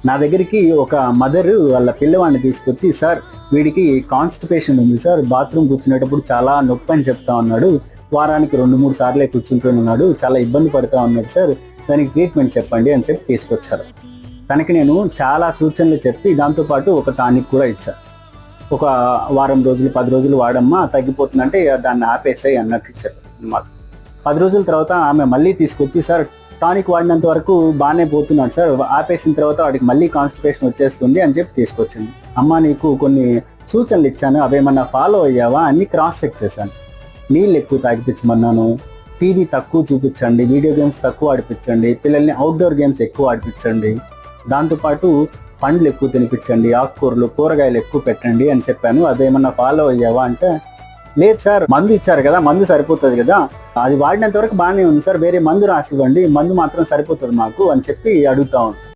నా దగ్గరికి ఒక మదర్ వాళ్ళ పిల్లవాడిని తీసుకొచ్చి, సార్ వీడికి కాన్స్టిపేషన్ ఉంది సార్, బాత్రూమ్ కూర్చునేటప్పుడు చాలా నొప్పి అని చెప్తా ఉన్నాడు, వారానికి 2-3 సార్లే కూర్చుంటున్నాడు, చాలా ఇబ్బంది పడుతూ ఉన్నాడు సార్, దానికి ట్రీట్మెంట్ చెప్పండి అని చెప్పి తీసుకొచ్చారు. తనకి నేను చాలా సూచనలు చెప్పి దాంతోపాటు ఒక టానిక్ కూడా ఇచ్చాను. ఒక వారం రోజులు 10 రోజులు వాడమ్మా తగ్గిపోతుందంటే దాన్ని ఆపేసాయి అన్నట్లు ఇచ్చారు అన్నమాట. 10 రోజుల తర్వాత ఆమె మళ్ళీ తీసుకొచ్చి, సార్ టానిక్ వాడినంత వరకు బాగానే పోతున్నాడు సార్, ఆపేసిన తర్వాత వాడికి మళ్ళీ కాన్స్టిపేషన్ వచ్చేస్తుంది అని చెప్పి తీసుకొచ్చింది. అమ్మ నీకు కొన్ని సూచనలు ఇచ్చాను, అవేమన్నా ఫాలో అయ్యావా అని క్రాస్ చెక్ చేశాను. నీళ్ళు ఎక్కువ తాగిపించమన్నాను, టీవీ తక్కువ చూపించండి, వీడియో గేమ్స్ తక్కువ ఆడిపించండి, పిల్లల్ని అవుట్డోర్ గేమ్స్ ఎక్కువ ఆడిపించండి, దాంతోపాటు పండ్లు ఎక్కువ తినిపించండి, ఆకుకూరలు కూరగాయలు ఎక్కువ పెట్టండి అని చెప్పాను. అదేమన్నా ఫాలో అయ్యావా అంటే, లేదు సార్ మందు ఇచ్చారు కదా, మందు సరిపోతుంది కదా, అది వాడినంత వరకు బాగానే ఉంది సార్, వేరే మందు రాసివ్వండి, మందు మాత్రం సరిపోతుంది మాకు అని చెప్పి అడుగుతా ఉన్నాను.